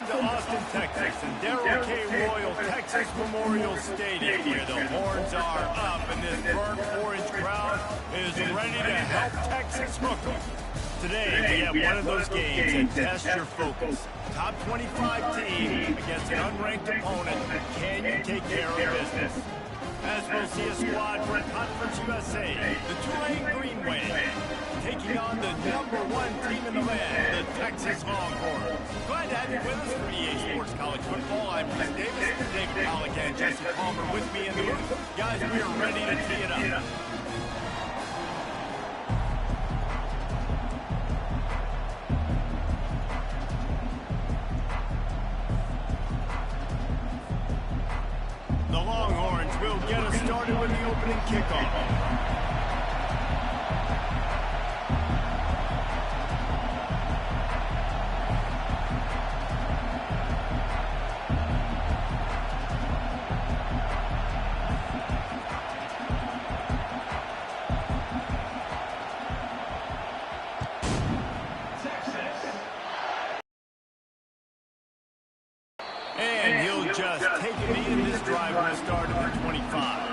To Austin, Texas, and Darrell K. Royal Texas Memorial Stadium, where the horns are up and this burnt orange crowd is ready to help Texas hook them. Today, we have one of those games that tests your focus. Top 25 team against an unranked opponent. Can you take care of business? As we'll see a squad from Conference USA, the Tulane Green Wave, taking on the #1 team in the land, the Texas Longhorns. Glad to have you with us for EA Sports College Football. I'm Chris Davis, David Pollock and Jesse Palmer with me in the booth. Guys, we are ready to tee it up. The Longhorns will get us started with the opening kickoff. And he'll just take a knee in this drive with a start at the 25.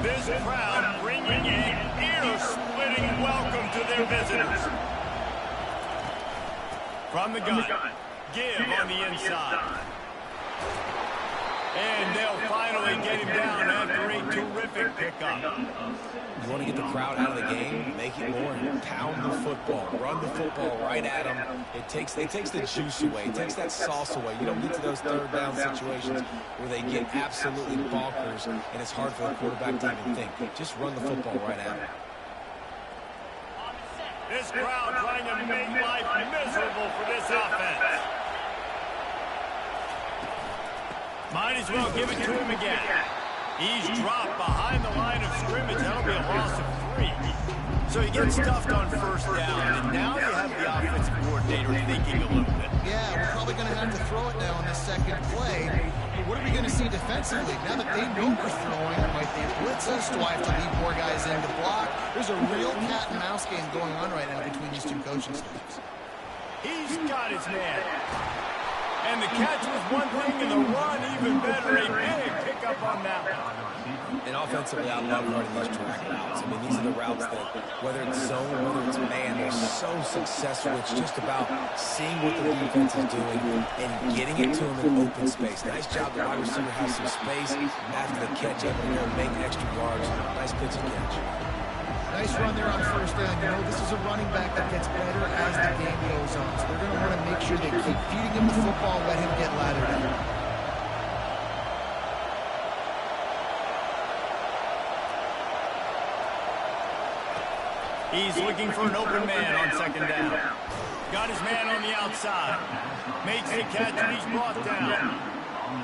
This crowd bringing an ear-splitting welcome to their visitors. From the gun, give on the inside. And they'll finally get him down after a terrific pickup. You want to get the crowd out of the game, make it more, pound the football, run the football right at them. It takes the juice away. It takes that sauce away. You don't get to those third down situations where they get absolutely bonkers, and it's hard for the quarterback to even think. Just run the football right at them. This crowd trying to make life miserable for this offense. Might as well give it to him again. He's dropped behind the line of scrimmage. That'll be a loss of 3. So he gets stuffed on first down, and now you have the offensive coordinator thinking a little bit. Yeah, we're probably going to have to throw it now on this second play. What are we going to see defensively? Now that they know we're throwing, might they blitz us? Do I have to leave more guys in to block? There's a real cat and mouse game going on right now between these two coaching staffs. He's got his man. And the catch was one thing, and the run even better. A big pickup on that one. And offensively, I love running these track routes. I mean, these are the routes that, whether it's zone, whether it's man, they're so successful. It's just about seeing what the defense is doing and getting it to them in open space. Nice job. The wide receiver has some space. After the catch, able to go make extra yards. Nice pitch and catch. Nice run there on first down. You know, this is a running back that gets better as the game goes on. So they're going to want to make sure they keep feeding him the football, let him get lathered out. He's looking for an open man on second down. Got his man on the outside. Makes the catch and he's brought down.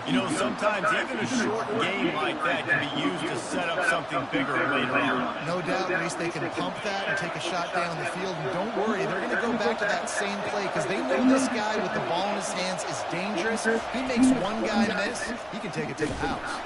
You know, sometimes even a short game like that can be used to set up something bigger later on. No doubt, Reese, they can pump that and take a shot down the field. And don't worry, they're going to go back to that same play because they know this guy with the ball in his hands is dangerous. He makes one guy miss, he can take it to the house.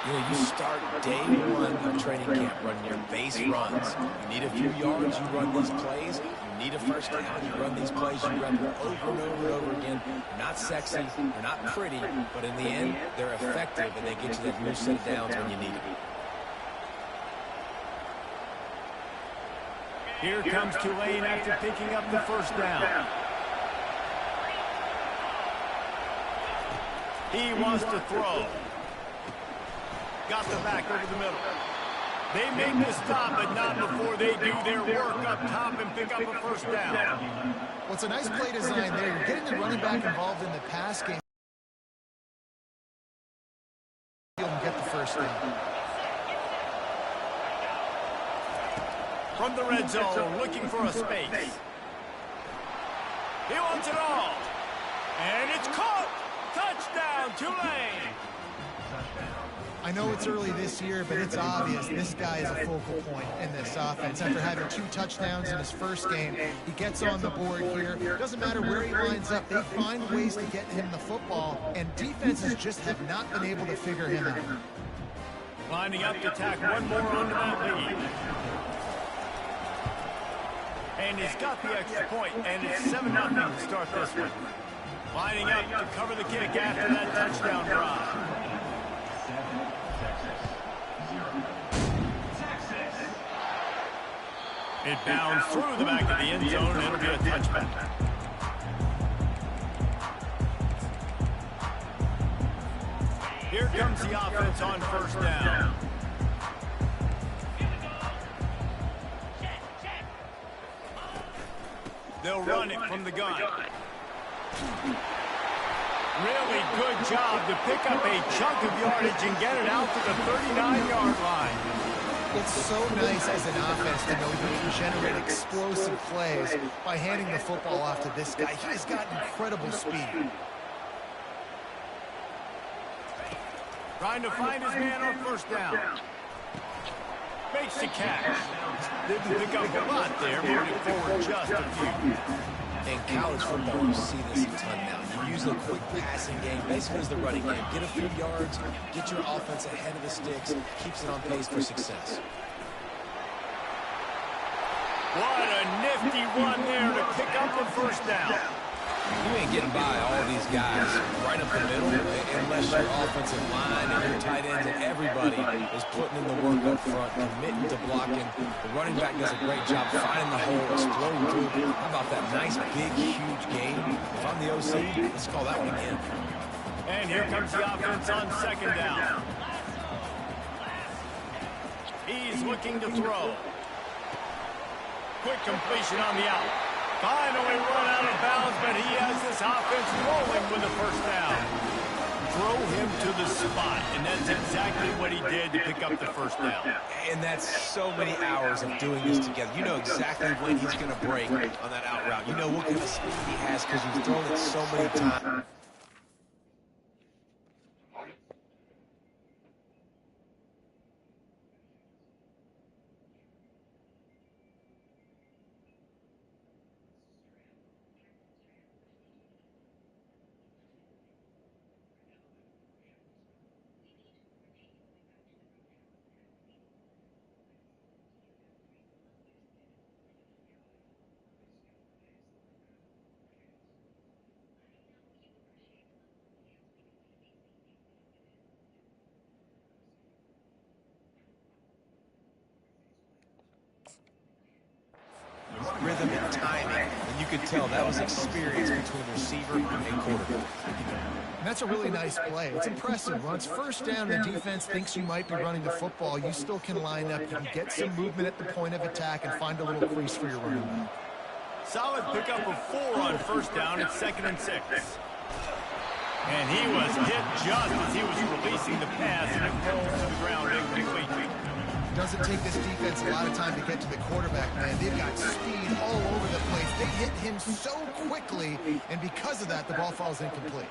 You know, you start day one of training camp running your base runs. You need a few yards, you run these plays. You need a first down, you run these plays, you run them over and over and over again. They're not sexy, they're not pretty, but in the end, they're effective, and they get you that new set of downs when you need them. Here comes Tulane after picking up the first down. He wants to throw. Got the back over the middle. They make the stop, but not before they do their work up top and pick up a first down. Well, it's a nice play design there. You're getting the running back involved in the pass game. And get the first down. From the red zone, looking for a space. He wants it all. And it's caught. Touchdown, Tulane. I know it's early this year, but it's obvious this guy is a focal point in this offense. After having 2 touchdowns in his first game, he gets on the board here. Doesn't matter where he lines up, they find ways to get him the football, and defenses just have not been able to figure him out. Lining up to tack one more onto that lead. And he's got the extra point, and it's 7-0 to start this one. Lining up to cover the kick after that touchdown drive. It bounds through the back of the end zone, and it'll be a touchback. Here comes the offense on first down. They'll run it from the gun. Really good job to pick up a chunk of yardage and get it out to the 39-yard line. It's so nice as an offense to know you can generate explosive plays by handing the football off to this guy. He has got incredible speed. Trying to find his man on first down. Makes the catch. Didn't pick up a lot there, moving forward just a few. In college football, you see this a ton now. You use a quick passing game, basically as the running game. Get a few yards, get your offense ahead of the sticks, keeps it on pace for success. What a nifty run there to pick up the first down. You ain't getting by all these guys right up the middle unless your offensive line and your tight ends and everybody is putting in the work up front, committing to blocking. The running back does a great job finding the hole, exploding through. How about that nice, big, huge game? If I'm the OC, let's call that one again. And here comes the offense on second down. He's looking to throw. Quick completion on the out. Finally run out of bounds, but he has this offense rolling with the first down. Throw him to the spot, and that's exactly what he did to pick up the first down. And that's so many hours of doing this together. You know exactly when he's going to break on that out route. You know what kind of speed he has because you've thrown it so many times. Rhythm and timing, and you could tell that was experience between receiver and quarterback. And that's a really nice play. It's impressive. When it's first down, the defense thinks you might be running the football. You still can line up and get some movement at the point of attack and find a little crease for your running back. Solid pickup of 4 on first down at 2nd and 6. And he was hit just as he was releasing the pass, and it rolled to the ground incomplete. Doesn't take this defense a lot of time to get to the quarterback, man. They've got speed all over the place. They hit him so quickly, and because of that, the ball falls incomplete.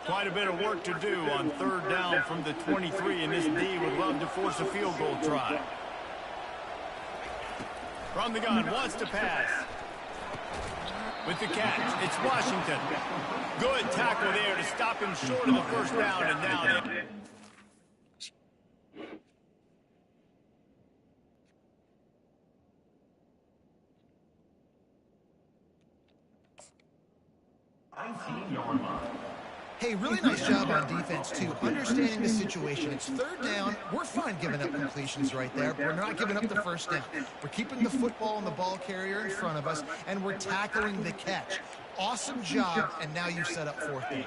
Quite a bit of work to do on third down from the 23, and this D would love to force a field goal try. From the gun, wants to pass. With the catch, it's Washington. Good tackle there to stop him short of the first down, and now Hey, really nice job on defense, too. Understanding the situation. It's third down. We're fine giving up completions right there, but we're not giving up the first down. We're keeping the football and the ball carrier in front of us, and we're tackling the catch. Awesome job, and now you've set up fourth down.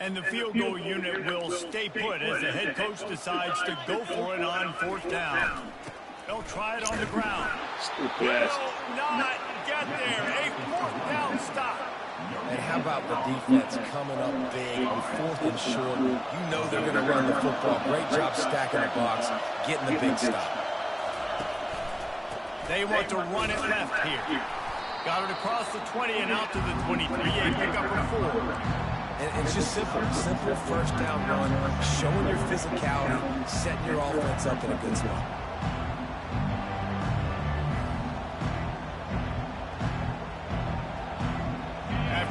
And the field goal unit will stay put as the head coach decides to go for it on fourth down. They'll try it on the ground. Will not get there. A fourth down stop. And how about the defense coming up big on 4th and short? You know they're going to run the football. Great job stacking the box, getting the big stop. They want to run it left here. Got it across the 20 and out to the 23. A pickup of 4. And it's just simple first down run, showing your physicality, setting your offense up in a good spot.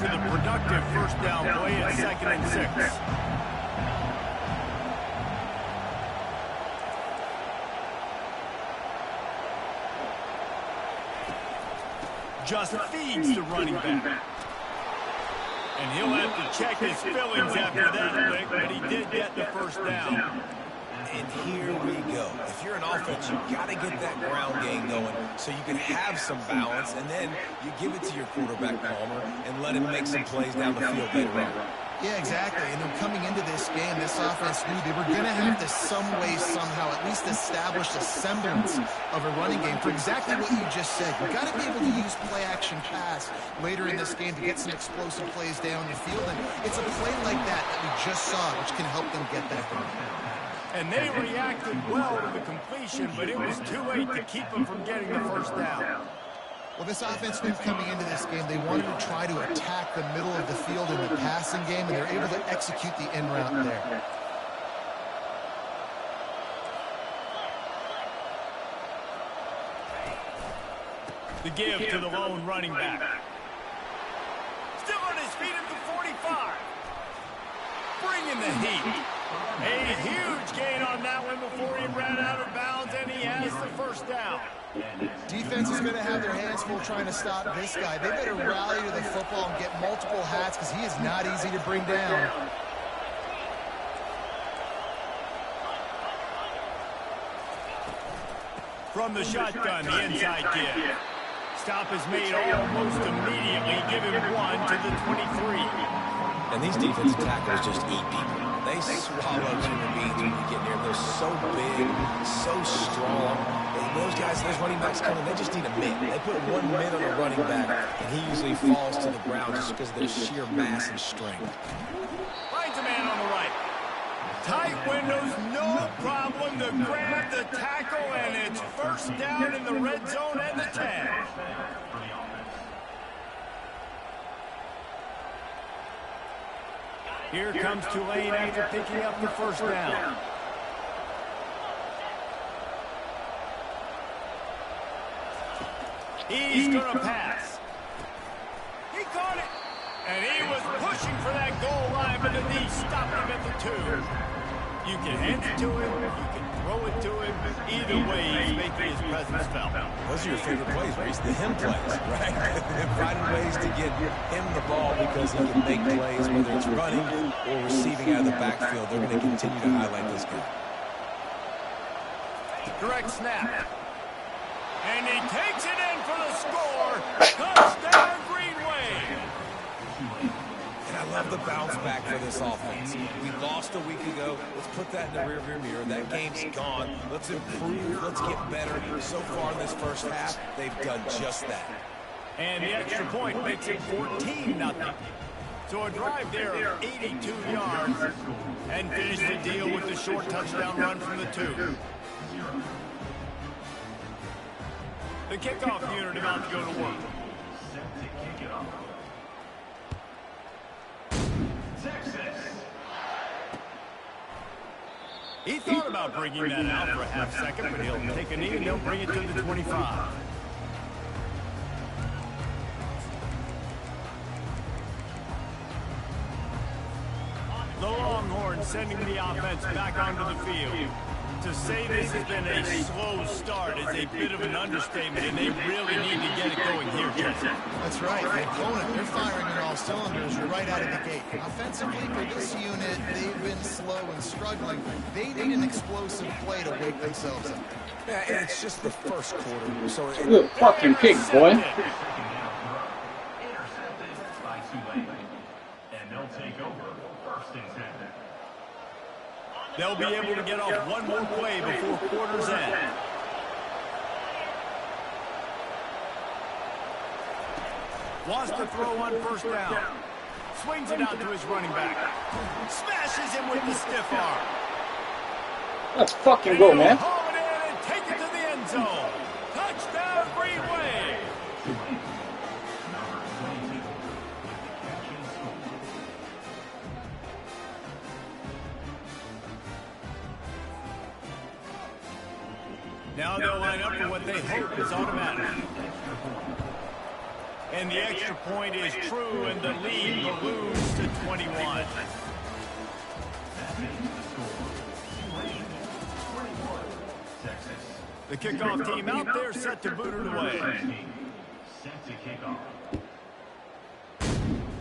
after the productive first down play at 2nd and 6. Just feeds the running back. And he'll have to check his fillings after that lick, but he did get the first down. And here we go. If you're an offense, you've got to get that ground game going so you can have some balance, and then you give it to your quarterback, Palmer, and let him make some plays down the field later on. Yeah, exactly. And coming into this game, this offense knew they were going to have to some way, somehow, at least establish a semblance of a running game for exactly what you just said. You've got to be able to use play-action pass later in this game to get some explosive plays down the field. And it's a play like that we just saw, which can help them get that going. And they reacted well to the completion, but it was too late to keep them from getting the first down. Well, this offense knew coming into this game they wanted to try to attack the middle of the field in the passing game, and they're able to execute the in route there. The give to the lone running back. Still on his feet at the 45. Bringing the heat. A huge gain on that one before he ran out of bounds, and he has the first down. Defense is going to have their hands full trying to stop this guy. They better rally to the football and get multiple hats because he is not easy to bring down. From the shotgun, the inside give. Stop is made almost immediately. Give him 1 to the 23. And these defensive tackles just eat people. They swallow human beings when you get near them. They're so big, so strong. And those guys, those running backs coming, they just need a mid. They put 1 mid on a running back, and he usually falls to the ground just because of their sheer mass and strength. Finds a man on the right. Tight windows, no problem to grab the tackle, and it's first down in the red zone and the tag. Here comes Tulane after picking up the first down. He's going to pass. He caught it. And he was pushing for that goal line, but the knee stopped him at the 2. You can hand it to him. You can throw it to him. Either way, he's making his presence felt. Those are your favorite plays, Reese, the him plays, right? Finding ways to get him the ball because he can make plays, whether it's running or receiving out of the backfield. They're going to continue to highlight this guy. Direct snap. And he takes it in for the score. Touchdown, Greenway. And I love the bounce back for this offense. We lost a week ago. Let's put that in the rearview mirror. That game's gone. Let's improve. Let's get better. So far in this first half, they've done just that. And the extra point makes it 14-0. So a drive there of 82 yards and finish the deal with the short touchdown run from the 2. The kickoff unit about to go to work. He thought about bringing that out for a half second, but he'll take a knee and he'll bring it to the 25. The Longhorns sending the offense back onto the field. To say this has been a slow start is a bit of an understatement, and they really need to get it going here, Jesse. That's right. The opponent, they're firing on all cylinders right out of the gate. Offensively, for this unit, they've been slow and struggling. They need an explosive play to wake themselves up. Yeah, and it's just the first quarter. So good fucking kick, boy. Intercepted by Tulane. And they'll take over first and 10. They'll be able to get off one more play before quarter's end. Wants to throw on first down. Swings it out to his running back. Smashes him with the stiff arm. Let's fucking go, man. Haul it in and take it to the end zone. Touchdown, Greenway. Now they'll line up for what they hope is automatic. And the extra point is true, and the lead balloons to 21. The kickoff team out there set to boot it away. Set to kick off.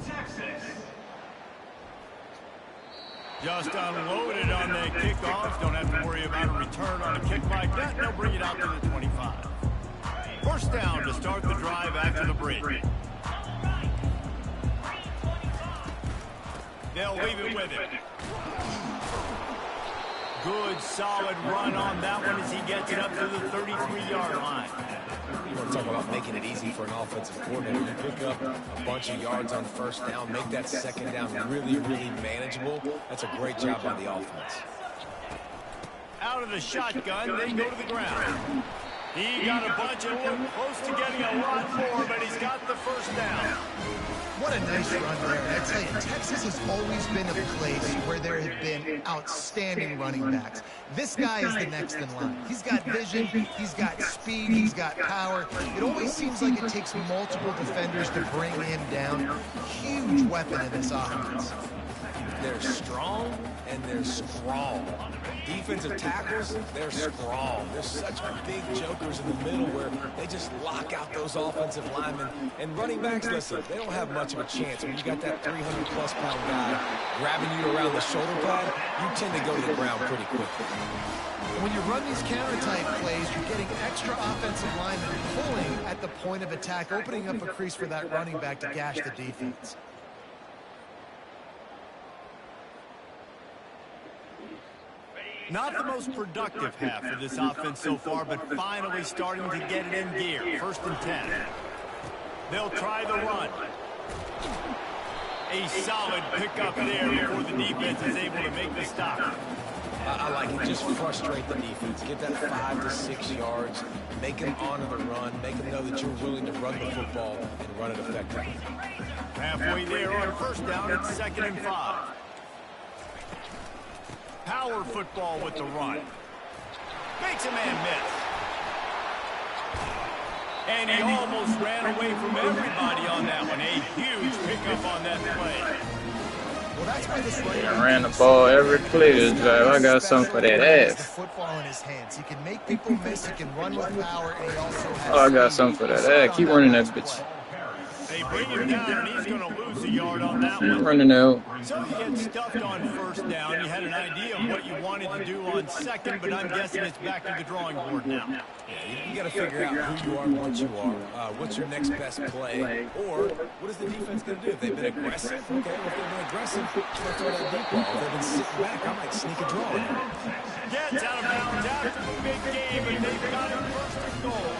Texas. Just unloaded on the kickoff. Don't have to worry about a return on a kick like that. They'll bring it out to the 25. First down to start the drive after the break. They'll leave it with him. Good, solid run on that one as he gets it up to the 33-yard line. You want to talk about making it easy for an offensive coordinator. You pick up a bunch of yards on first down, make that second down really, really manageable. That's a great job by the offense. Out of the shotgun, they go to the ground. He got a bunch and looked close to getting a lot more, but he's got the first down. What a nice run there. I tell you, Texas has always been a place where there have been outstanding running backs. This guy is the next in line. He's got vision, he's got speed, he's got power. It always seems like it takes multiple defenders to bring him down. Huge weapon in this offense. They're strong and they're strong. Defensive tackles, they're strong. There's such big jokers in the middle where they just lock out those offensive linemen. And running backs, listen, they don't have much of a chance. When you got that 300-plus pound guy grabbing you around the shoulder pad, you tend to go to the ground pretty quickly. When you run these counter-type plays, you're getting extra offensive linemen pulling at the point of attack, opening up a crease for that running back to gash the defense. Not the most productive half of this offense so far, but finally starting to get it in gear. First and 10. They'll try the run. A solid pickup there before the defense is able to make the stop. I like it. Just frustrate the defense. Get that 5 to 6 yards. Make them honor the run. Make them know that you're willing to run the football and run it effectively. Halfway there on first down, it's 2nd and 5. Power football with the run. Makes a man miss. And he almost ran away from everybody on that one. A huge pickup on that play. Well, that's why this running I ran the ball every play this drive. I got something for that ass. The football in his hands. He can make people miss. He can run with power, and he also has. Oh, I got something for that ass. Keep running that bitch. They bring him down, and he's going to lose a yard on that one. Running out. So you get stuffed on first down. You had an idea of what you wanted to do on second, but I'm guessing it's back to the drawing board now. Yeah, you got to figure out who you are and what you are. What's your next best play? Or what is the defense going to do? If they've been aggressive, okay, well, if they've been aggressive, they'll throw that deep ball. If they've been sitting back, I might sneak a draw in. Gets out of bounds after the big game, and they've got him first and goal.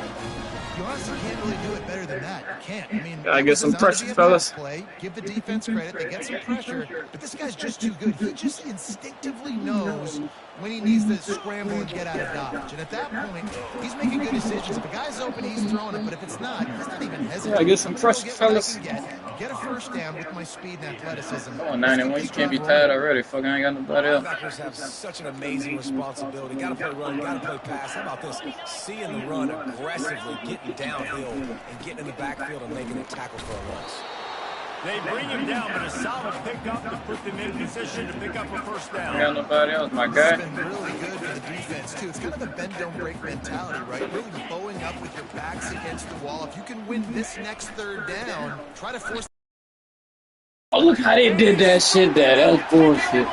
You honestly can't really do it better than that. You can't. I mean, Gotta get some pressure, fellas. Play, give the defense credit. They get some pressure, but this guy's just too good. He just instinctively knows when he needs to scramble and get out of dodge. And at that point, he's making good decisions. If a guy's open, he's throwing it. But if it's not, he's not even hesitating. Gotta get some pressure, fellas. Get a first down with my speed and athleticism. Oh, 91. You can't be tired already. Fucking I ain't got nobody else. Linebackers have such an amazing responsibility. Got to play run, got to play pass. How about this? Seeing the run aggressively, getting downhill, and getting in the backfield and making a tackle for a loss. They bring him down, but a solid pickup to put them in position to pick up a first down. I got nobody else, my guy. It's been really good for the defense, too. It's kind of a bend-don't-break mentality, right? Really bowing up with your backs against the wall. If you can win this next third down, try to force... Oh, look how they did that shit there. That was bullshit.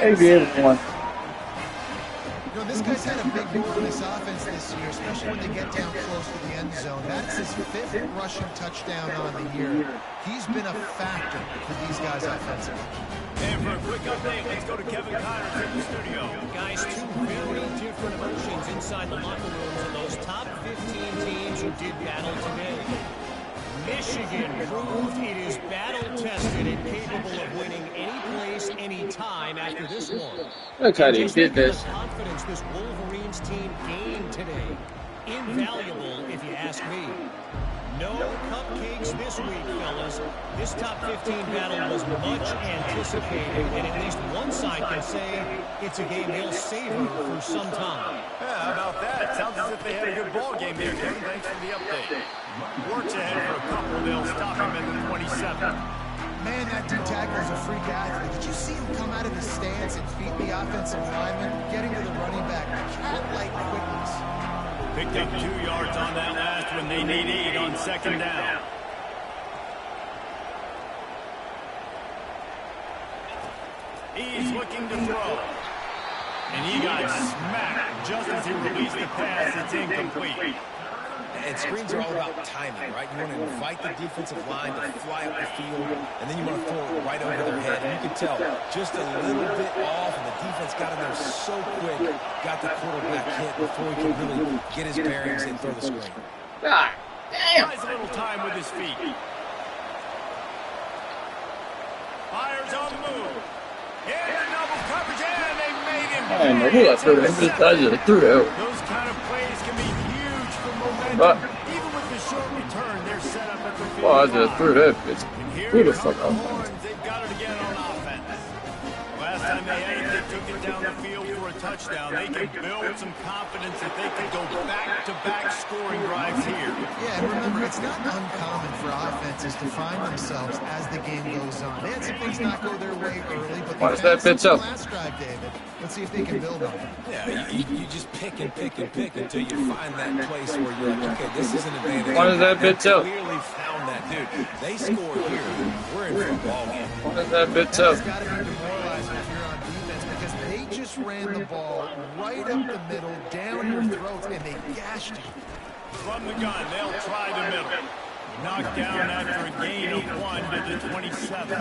They did one. You know, this guy's had a big role in this offense this year, especially when they get down close to the end zone. That's his 5th rushing touchdown on the year. He's been a factor for these guys offensively. And for a quick update, let's go to Kevin Connors in the studio. Guys, two very different emotions inside the locker rooms of those top 15 teams who did battle today. Michigan proved it is battle-tested and capable of winning any place, any time after this one. Look how they did this. The confidence this Wolverines team gained today. Invaluable, if you ask me. No cupcakes this week, fellas. This top 15 battle was much anticipated, and at least one side can say it's a game they'll savor for some time. Yeah, how about that? Sounds as if they had a good ball game there, Kevin. Thanks for the update. Works ahead for a couple. They'll stop him at the 27. Man, that dude tackles a freak athlete. Did you see him come out of his stance and beat the offensive lineman, getting to the running back? Cat-like quickness. Picked up 2 yards on that last one. They need 8 on second down. He's looking to throw. And he got smacked just as he released the pass. It's incomplete. And screens are all about timing, right? You want to invite the defensive line to fly up the field, and then you want to throw it right over their head. And you can tell just a little bit off, and the defense got in there so quick, got the quarterback hit before he could really get his bearings and throw the screen. God damn. Buys a little time with his feet. Fires on the move. In double coverage, and they made him. I don't know who I threw that. I just threw that. Those kind of plays can be huge for momentum. But, Even with the short return, they're set up at the 55. well, I just threw that bitch. And here Who the come fuck the off? Horns. They've got it again on offense. Last time they had it, they took it down the field for a touchdown. They can build some confidence that they can go back-to-back scoring drives here. Yeah, and remember, it's not uncommon for offenses to find themselves as the game goes on. They had some things not go their way early, but Why they is that found bitch something up? last drive, David. Let's see if they can build on it. Yeah, you just pick and pick and pick until you find that place where you're like, okay, this is an advantage. Why is that bitch They up? clearly found that, dude. They score here. We're in for a ball game. Why is that bitch That's up? got to be demoralizing if you're on defense because they just ran the ball right up the middle, down your throats, and they gashed you. From the gun, they'll try the middle. Knocked down after a gain of 1 to the 27.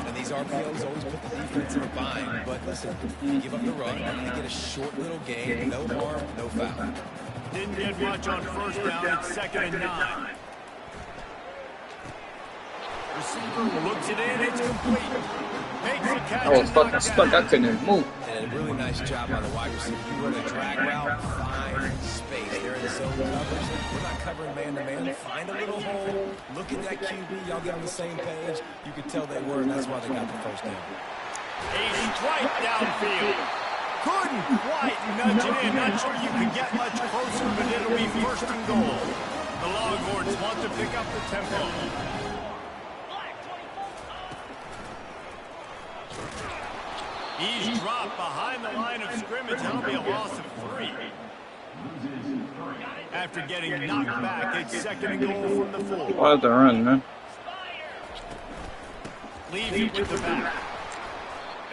And these RPOs always put the defense in a bind. But listen, you give up the run, you get a short little gain, no harm, no foul. Didn't get much on first down. It's 2nd and 9. Receiver looks it in. It's complete. Makes a catch. I was and fucking knocked stuck. I down. couldn't even move. And a really nice job by the wide receiver. You run a drag route, find space. They're in the zone coverage. We're not covering man-to-man. Find a little hole. Look at that QB. Y'all get on the same page. You could tell they were, and that's why they got the first down. A strike downfield. Couldn't quite nudge it in. Not sure you can get much closer, but it'll be 1st and goal. The Longhorns want to pick up the tempo. He's dropped behind the line of scrimmage. That'll be a loss of 3. After getting knocked back, it's 2nd and goal from the 4. Why is the run, man? Leaves it with the back.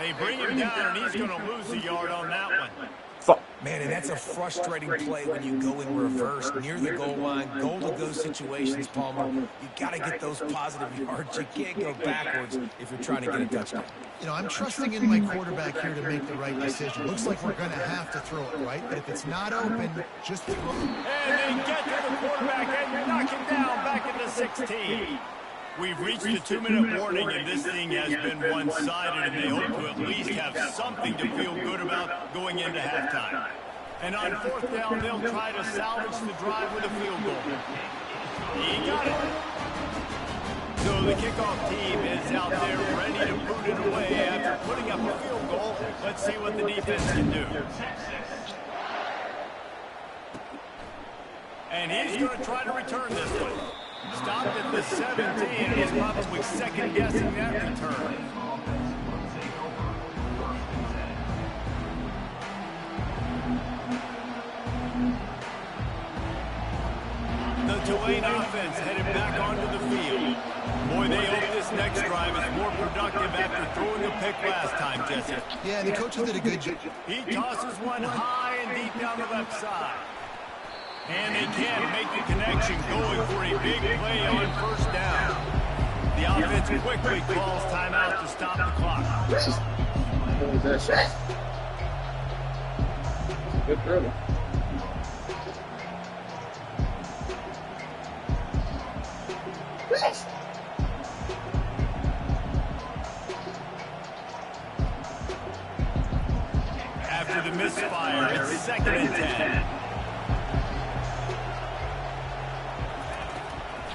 They bring him down, and he's going to lose a yard on that one. Fuck. Man, and that's a frustrating play when you go in reverse near the goal line. Goal-to-go situations, Palmer. You got to get those positive yards. You can't go backwards if you're trying to get a touchdown. You know, I'm trusting in my quarterback here to make the right decision. Looks like we're going to have to throw it, right? But if it's not open, just throw it. And they get to the quarterback and knock him down back at the 16. We've reached the 2-minute warning, and this thing has been one-sided, and they hope to at least have something to feel good about going into halftime. And on 4th down, they'll try to salvage the drive with a field goal. He got it. So the kickoff team is out there ready to put it away after putting up a field goal. Let's see what the defense can do. And he's going to try to return this one. Stopped at the 17, and he's probably second-guessing that return. The Tulane offense headed back onto the field. Boy, they hope this next drive is more productive after throwing a pick last time, Jesse. Yeah, the coaches did a good job. He tosses one high and deep down the left side. And they can't make the connection, going for a big play on 1st down. The offense quickly calls timeout to stop the clock. What was that shot? Good throw. After the misfire, it's 2nd and 10.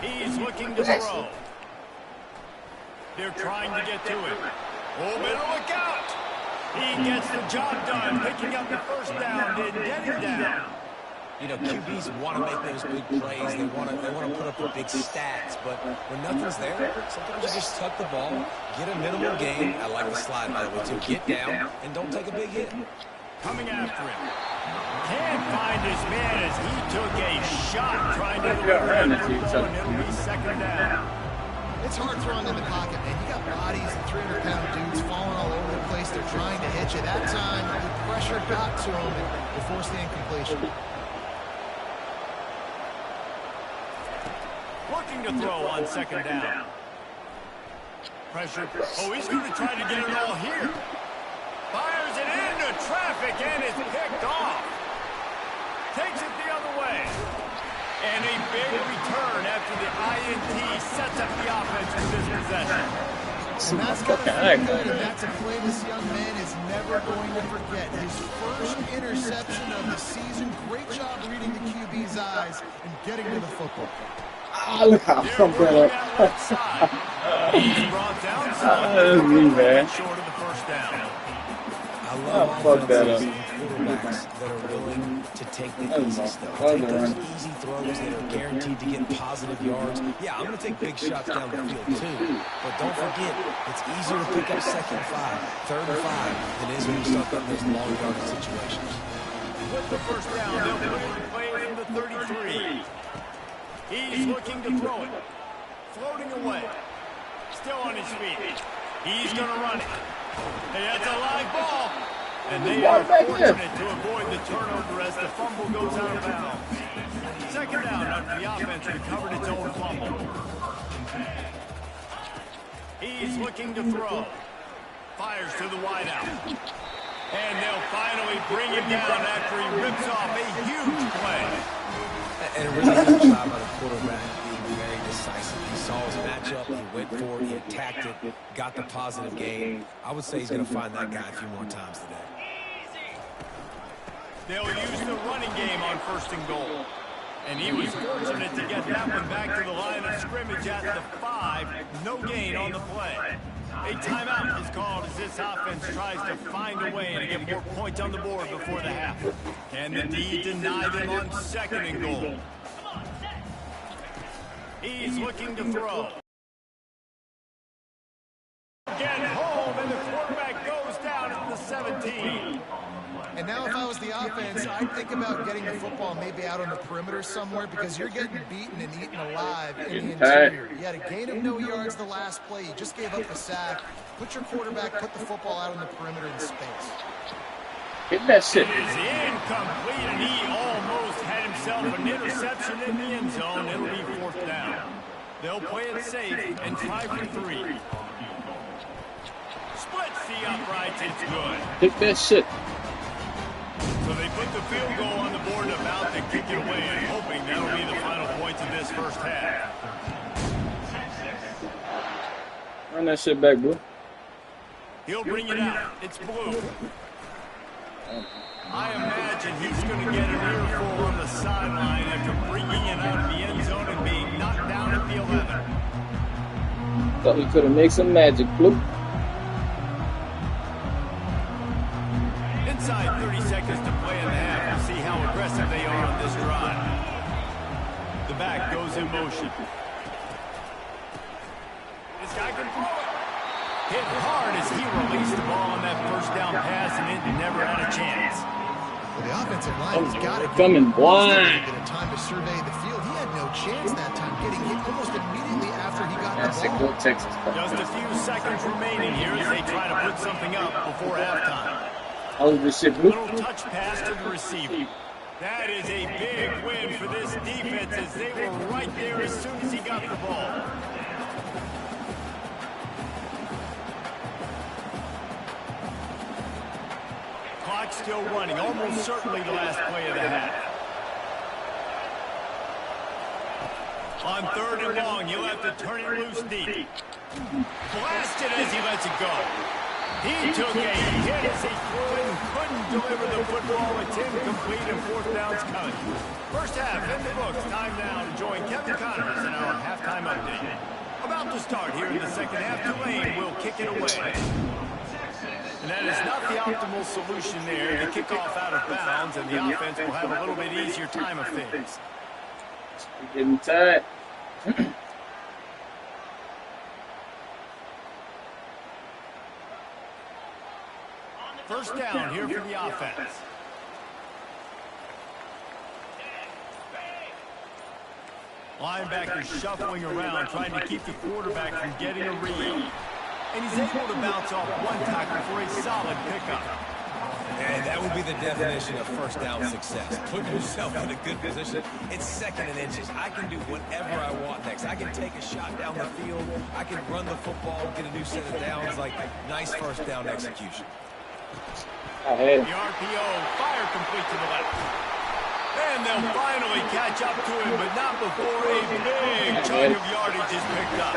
He's looking to throw. They're trying to get to it. Oh, better look out. He gets the job done, picking up the first down and getting down. You know, QBs want to make those big plays. They want to put up the big stats. But when nothing's there, sometimes you just tuck the ball, get a minimal gain. I like the slide, by the way, too. Get down and don't take a big hit. Coming after him. Can't find his man as he took a shot trying to deliver it, and it'll be second down. It's hard throwing in the pocket, man. You got bodies and 300-pound dudes falling all over the place. They're trying to hit you. That time, the pressure got to him and forced the incompletion. Looking to throw on second down. Pressure. Oh, he's going to try to get it all here. Fires it into traffic and is picked off. Takes it the other way. And a big return after the INT sets up the offense with this possession. And that's got to feel good, and that's a play this young man is never going to forget. His first interception of the season. Great job reading the QB's eyes and getting to the football. Ah, look how I'm better. He's brought down Me, man. short of the first down. I love fuck that up. quarterbacks that are willing to take the easy stuff. Take those easy throws that are guaranteed to get positive yards. Yeah, I'm going to take big shots down the field too. But don't forget, it's easier to pick up second 5, third and 5 than it is when you start getting those long yardage situations. With the first down, they'll put it in play from the 33. He's looking to throw it. Floating away. Still on his feet. He's going to run it. And that's a live ball. And they are fortunate to avoid the turnover as the fumble goes out of bounds. Second down after the offense recovered its own fumble. He's looking to throw. Fires to the wideout. And they'll finally bring him down after he rips off a huge play. And a really good job by the quarterback being very decisive. He saw his matchup, he went for it, he attacked it, got the positive gain. I would say he's going to find that guy a few more times today. They'll use the running game on first and goal. And he was fortunate to get that one back to the line of scrimmage at the 5. No gain on the play. A timeout is called as this offense tries to find a way to get more points on the board before the half. And the D deny them on second and goal. He's looking to throw. Again home, and the quarterback goes down at the 17. And now if I was the offense, I'd think about getting the football maybe out on the perimeter somewhere because you're getting beaten and eaten alive in the interior. You had a gain of no yards the last play. You just gave up the sack. Put your quarterback, put the football out on the perimeter in space. Hit that shit. It is incomplete, and he almost had himself an interception in the end zone. It'll be fourth down. They'll play it safe and try for 3. Splits the uprights. It's good. Hit that shit. So they put the field goal on the board and about to kick it away and hoping that'll be the final points of this first half. Run that shit back, bro. He'll bring it out. It's blue. I imagine he's going to get an earful on the sideline after bringing it out of the end zone and being knocked down at the 11. Thought he could have made some magic, blue. Inside 30 seconds to play in the half. We'll see how aggressive they are on this drive. The back goes in motion. This guy can throw it. Hit hard as he released the ball on that first down pass, and it never had a chance. Well, the offensive line has got to coming blind. Get a time to survey the field. He had no chance that time, getting hit almost immediately after he got the ball. Texas. Just a few seconds remaining here as they try to put something up before halftime. How was this shit, blue? Little touch pass to the receiver. That is a big win for this defense as they were right there as soon as he got the ball. Clock still running, almost certainly the last play of the half. On third and long, he'll have to turn it loose deep. Blasted as he lets it go. He took a hit as he threw it and couldn't deliver the football. It's incomplete and fourth down's coming. First half in the books. Time now to join Kevin Connors in our half to start here in the second half. Tulane will kick it away. And that is not the optimal solution there. The kickoff out of bounds, and the offense will have a little bit easier time of things. Getting tight. First down here for the offense. Linebacker shuffling around, trying to keep the quarterback from getting a read. And he's able to bounce off one tackle for a solid pickup. And that would be the definition of first down success. Putting yourself in a good position. It's second and inches. I can do whatever I want next. I can take a shot down the field. I can run the football, get a new set of downs. Like, nice first down execution. The RPO, fire complete to the left. And they'll finally catch up to him, but not before a big chunk of yardage is picked up.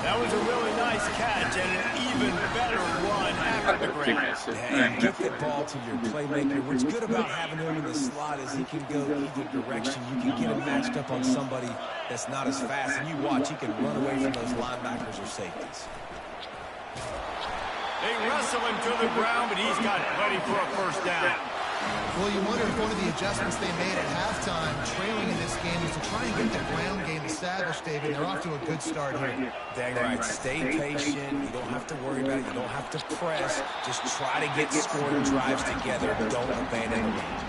That was a really nice catch and an even better run after the grab. And get the ball to your playmaker. What's good about having him in the slot is he can go either direction. You can get him matched up on somebody that's not as fast, and you watch, he can run away from those linebackers or safeties. They wrestle him to the ground, but he's got plenty for a first down. Well, you wonder if one of the adjustments they made at halftime, trailing in this game, is to try and get the ground game established, David. They're off to a good start here. Dang right. Stay patient. You don't have to worry about it. You don't have to press. Just try to get scoring drives together. Don't abandon the lead.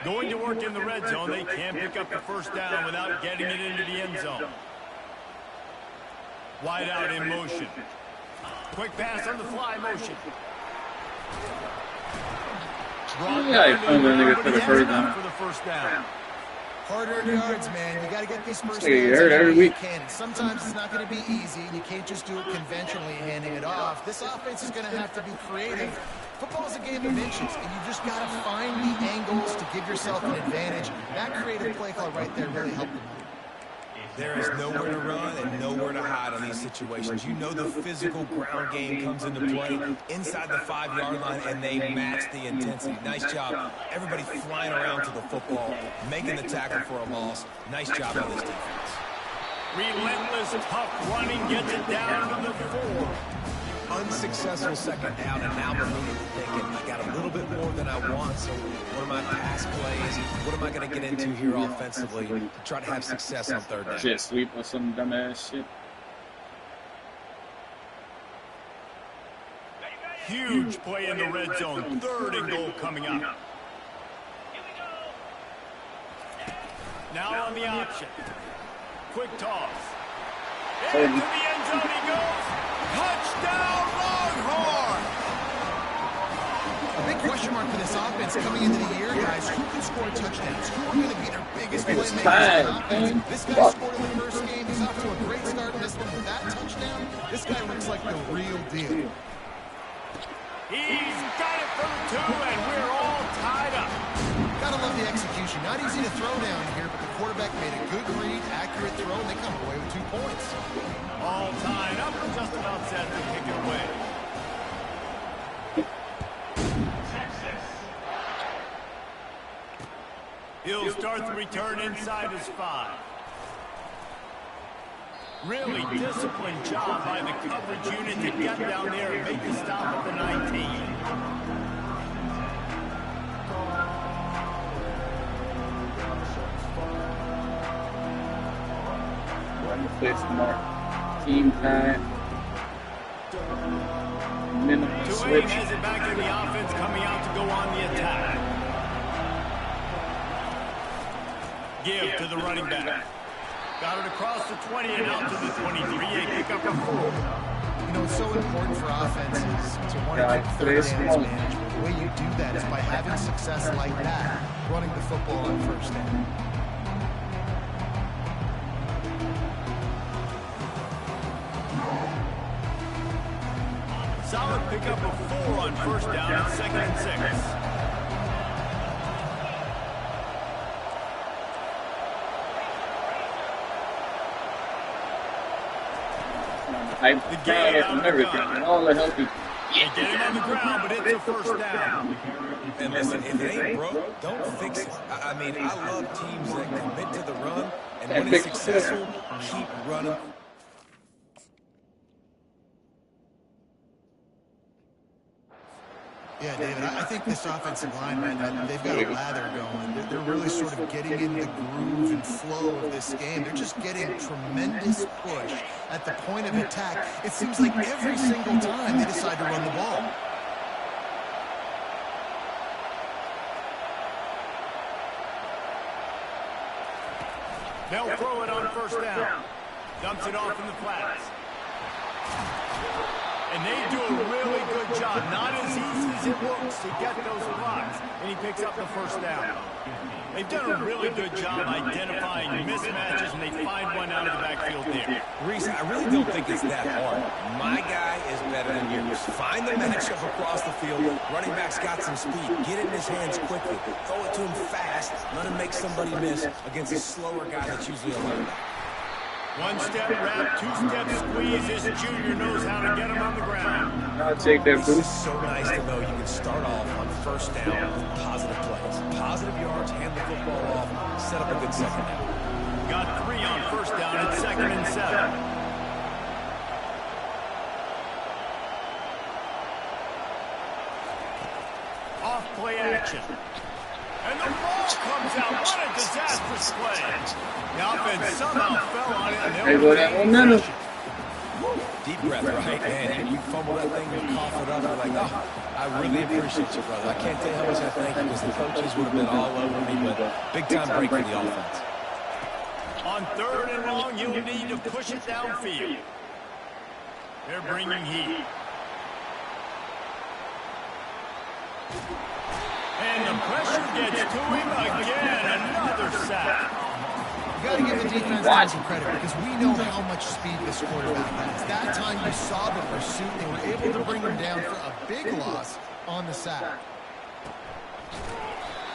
Going to work in the red zone. They can't pick up the first down without getting it into the end zone. Wide out in motion. Quick pass on the fly motion. For the first down. Hard-earned yards, man. You got to get these first downs every week. you can. Sometimes it's not going to be easy, and you can't just do it conventionally handing it off. This offense is going to have to be creative. Football is a game of inches, and you just got to find the angles to give yourself an advantage. That creative play call right there really helped them. There is nowhere to run and nowhere to hide on these situations. You know the physical ground game comes into play inside the 5-yard line, and they match the intensity. Nice job. Everybody flying around to the football, making the tackle for a loss. Nice job by this defense. Relentless, tough running gets it down to the 4. Unsuccessful second down, and now we're thinking, I got a little bit more than I want, so what are my pass plays? What am I going to get into here offensively to try to have success on third down? Jet sweep or some dumbass shit. Huge play in the red zone. 3rd and goal coming up. Now on the option. Quick toss. Into the end zone he goes. Touchdown, Longhorn! A big question mark for this offense coming into the year, guys. Who can score touchdowns? Who are going to be their biggest playmakers on offense? This guy scored in the first game. He's off to a great start in this one with that touchdown. This guy looks like the real deal. He's got it for the 2, and we're all tied up. Gotta love the execution. Not easy to throw down here, but the quarterback made a good read, accurate throw, and they come away with 2 points. All tied up and just about set to kick it away. He'll start the return inside his 5. Really disciplined job by the coverage unit to get down there and make the stop at the 19. Run the place mark. Team time. Minimum Tulane switch. has it back in the offense, coming out to go on the attack. Give to the running back. Got it across the 20 and out to the 23. A pick up a 4. You know, it's so important for offenses to want to keep third downs management. The way you do that is by having success like that, running the football on first down. Solid pickup of 4 on first down at 2nd and 6. The game and everything, and all the help he They get him on the ground, but it's a first down. And listen, if it ain't broke, don't fix it. I mean, I love teams that commit to the run, and when it's successful, keep running. Yeah, David, I think this offensive line right now, they've got a lather going. They're really sort of getting in the groove and flow of this game. They're just getting tremendous push at the point of attack. It seems like every single time they decide to run the ball. They'll throw it on first down. Dumps it off in the flats. And they do a really good job. Not as easy as it looks to get those blocks. And he picks up the first down. They've done a really good job identifying mismatches, and they find one out of the backfield there. Reese, I really don't think it's that hard. My guy is better than yours. Find the matchup across the field. Running back's got some speed. Get it in his hands quickly. Throw it to him fast. Let him make somebody miss against a slower guy that's usually a linebacker. One-step wrap, two-step squeeze. This junior knows how to get him on the ground. I'll take that It's boost. just so nice to know you can start off on first down with positive plays. Positive yards, hand the football off, set up a good second down. Got 3 on first down at 2nd and 7. Off play action. And the ball comes out. What a disastrous play. The offense somehow fell on it. And Hey, well, that momentum. Deep breath, right? Man, you fumble that thing, you cough it up, you're like, oh, I really appreciate you, brother. I can't tell you how much I thank you because the coaches would have been all over me, but big-time break for the offense. On 3rd and long, you'll need to push it downfield. They're bringing heat. And the pressure gets to him again. Another sack. You got to give the defense some credit because we know how much speed this quarterback has. That time you saw the pursuit. They were able to bring him down for a big loss on the sack.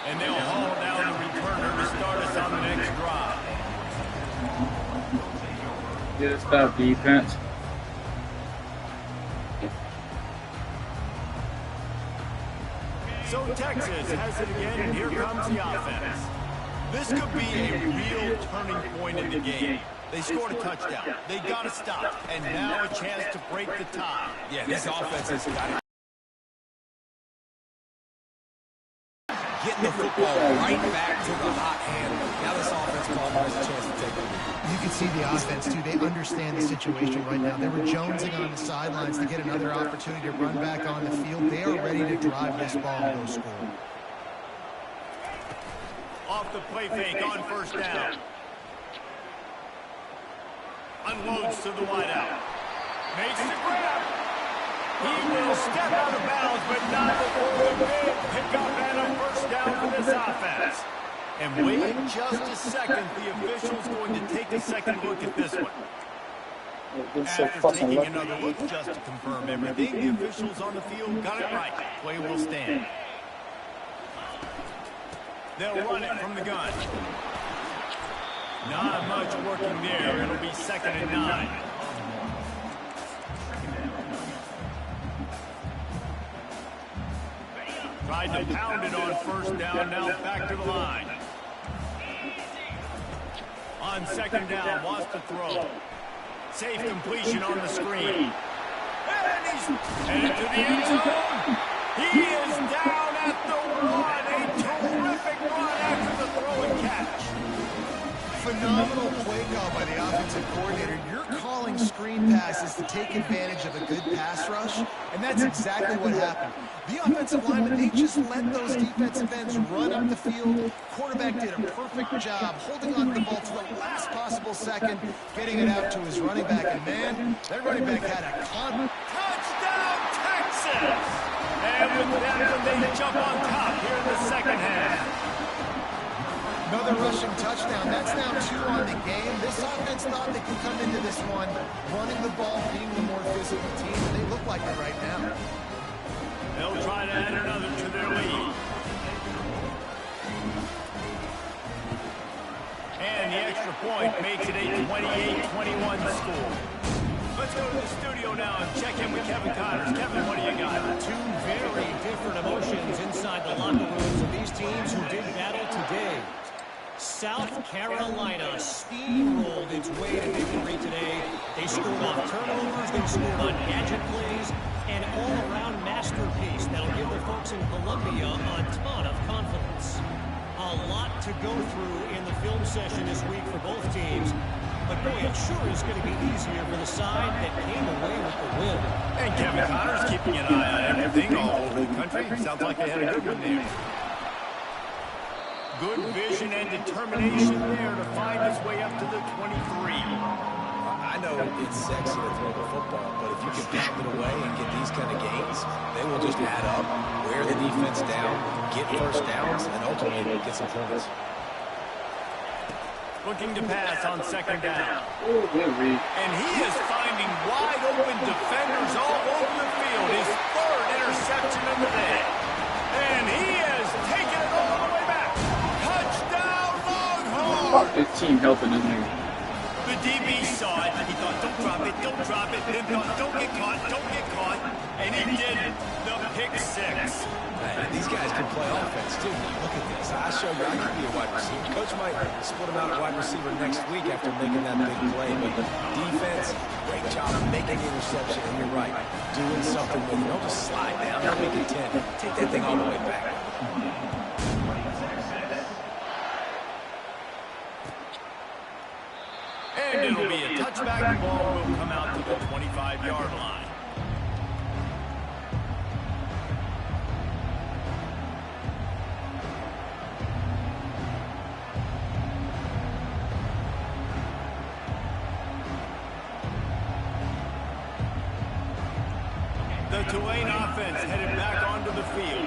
And they'll haul down the returner to start us on the next drive. Good stuff, defense. So Texas has it again, and here comes the offense. This could be a real turning point in the game. They scored a touchdown. They got to stop. And now a chance to break the tie. Yeah, this offense has got it. Getting the football right back to the hot hand. Now this offense called has a chance to take it. You can see the offense, too. They understand the situation right now. They were jonesing on the sidelines to get another opportunity to run back on the field. They are ready to drive this ball and go score. Off the play fake on first down. Unloads to the wideout. Makes the grab. He will step out of bounds, but not before the big pickup and a first down for this offense. And wait just a second. The official's going to take a second look at this one. After taking another look just to confirm everything, the officials on the field got it right. Play will stand. They'll run it from the gun. Not much working there. It'll be 2nd and 9. Tried to pound it on first down. Now back to the line. On 2nd down, wants to throw. Safe completion on the screen. And he's headed to the end zone. He is down at the 1. A terrific run after the throw and catch. Phenomenal play call by the offensive coordinator. You're calling screen passes to take advantage of a good pass rush, and that's exactly what happened. The offensive linemen, they just let those defensive ends run up the field. Quarterback did a perfect job holding on to the ball to the last possible second, getting it out to his running back. And man, that running back had a Touchdown, Texas! And with that one, they jump on top here in the second half. Another rushing touchdown. That's now 2 on the game. This offense thought they could come into this one running the ball, being the more physical team, and they look like it right now. They'll try to add another to their lead. And the extra point makes it a 28-21 score. Let's go to the studio now and check in with Kevin Connors. Kevin, what do you got? South Carolina steamrolled its way to victory today. They scored off turnovers, they scored on gadget plays, an all-around masterpiece that'll give the folks in Columbia a ton of confidence. A lot to go through in the film session this week for both teams. But boy, it sure is going to be easier for the side that came away with the win. And Kevin Connor's keeping an eye on everything all over the country. Sounds like they had a good one there. Good vision and determination there to find his way up to the 23. I know it's sexy to throw the football, but if you can pound it away and get these kind of gains, they will just add up, wear the defense down, get first downs, and ultimately get some points. Looking to pass on second down. And he is finding wide open defenders all over the field. His third interception of the day. And he has taken it all the way back. Touchdown, Longhorns! Fuck this team helping him here. The DB saw it. He thought, don't drop it, don't drop it. Then thought, don't get caught, don't get caught. And he did it. The pick six. And these guys can play offense, too. Look at this. I showed you I could be a wide receiver. Coach might split him out at wide receiver next week after making that big play. But the defense, great job of making the interception. And you're right, doing something with it. Don't just slide down. Don't make it 10. Take that thing all the way back. And it'll be a touchback. The ball will come out to the 25-yard line. The Tulane offense headed back onto the field.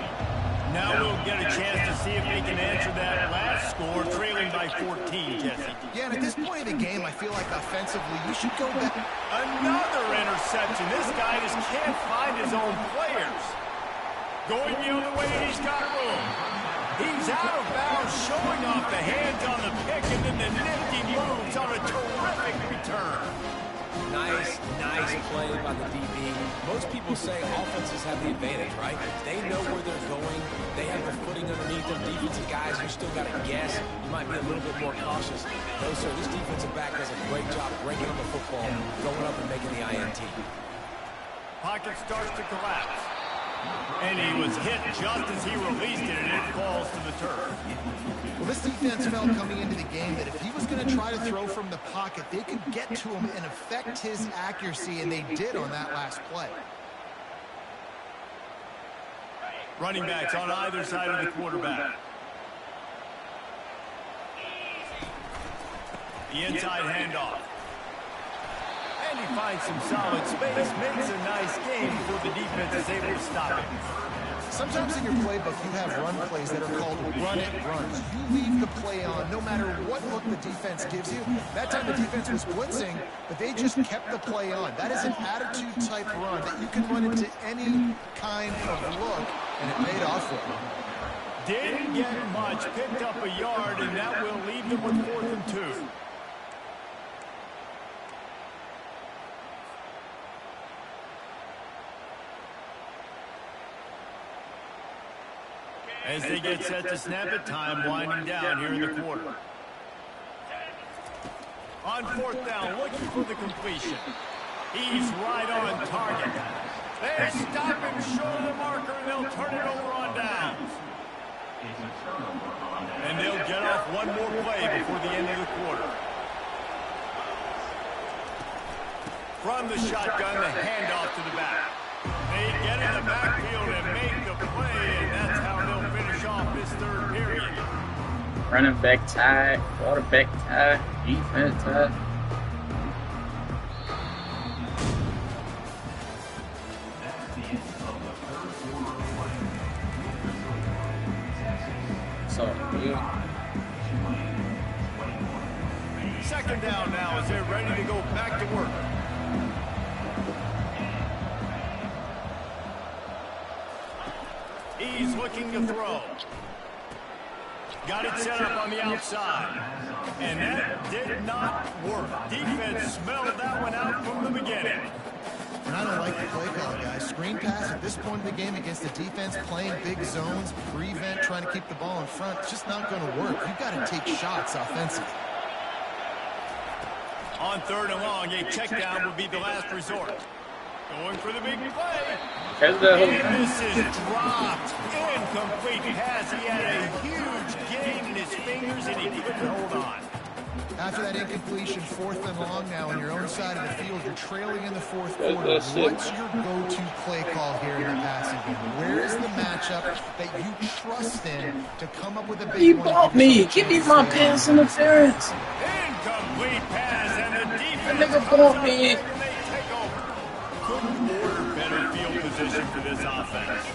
Now we'll get a chance to see if they can answer that last score, trailing by 14, Jesse. Yeah, and at this point of the game, I feel like offensively, you should go back. Another interception. This guy just can't find his own players. Going the other way, and he's got room. He's out of bounds, showing off the hands on the pick, and then the nifty moves on a terrific return. Nice play by the DB. Most people say offenses have the advantage, right? They know where they're going. They have the footing underneath them. Defensive guys, you still got to guess. You might be a little bit more cautious. No, sir, this defensive back does a great job breaking up the football, going up and making the INT. Pocket starts to collapse. And he was hit just as he released it, and it falls to the turf. Well, this defense felt coming into the game that if he was going to try to throw from the pocket, they could get to him and affect his accuracy, and they did on that last play. Running backs on either side of the quarterback. The inside handoff. And he finds some solid space, makes a nice game before the defense is able to stop it. Sometimes in your playbook, you have run plays that are called run-it runs. You leave the play on no matter what look the defense gives you. That time the defense was blitzing, but they just kept the play on. That is an attitude-type run that you can run into any kind of look, and it paid off for him. Didn't get much, picked up a yard, and that will leave them with 4th and 2. As they get set to snap it, time winding down here in the quarter. On 4th down, looking for the completion. He's right on target. They stop him short of the marker, and they'll turn it over on downs. And they'll get off one more play before the end of the quarter. From the shotgun, the handoff to the back. They get in the backfield and make the play, and that's how they'll finish off this 3rd period. Running back tied, quarterback tied, defense tied. So, yeah. 2nd down now as they're ready to go back to work. He's looking to throw. Got it set up on the outside. And that did not work. Defense smelled that one out from the beginning. And I don't like the play call, guys. screen pass at this point in the game against the defense, playing big zones, prevent, trying to keep the ball in front. It's just not going to work. You've got to take shots offensively. On 3rd and long, a check down would be the last resort. Going for the big play. And this is dropped. Incomplete pass. He had a huge gain in his fingers, and he couldn't hold on. After that incompletion, 4th and long now on your own side of the field, you're trailing in the 4th quarter. What's your go-to play call here in the passing game? Where is the matchup that you trust in to come up with a big one? You bought me. Give me my pass interference. Incomplete pass, and the defense Nigga comes bought up me. and they take over. Couldn't order better field position for this offense.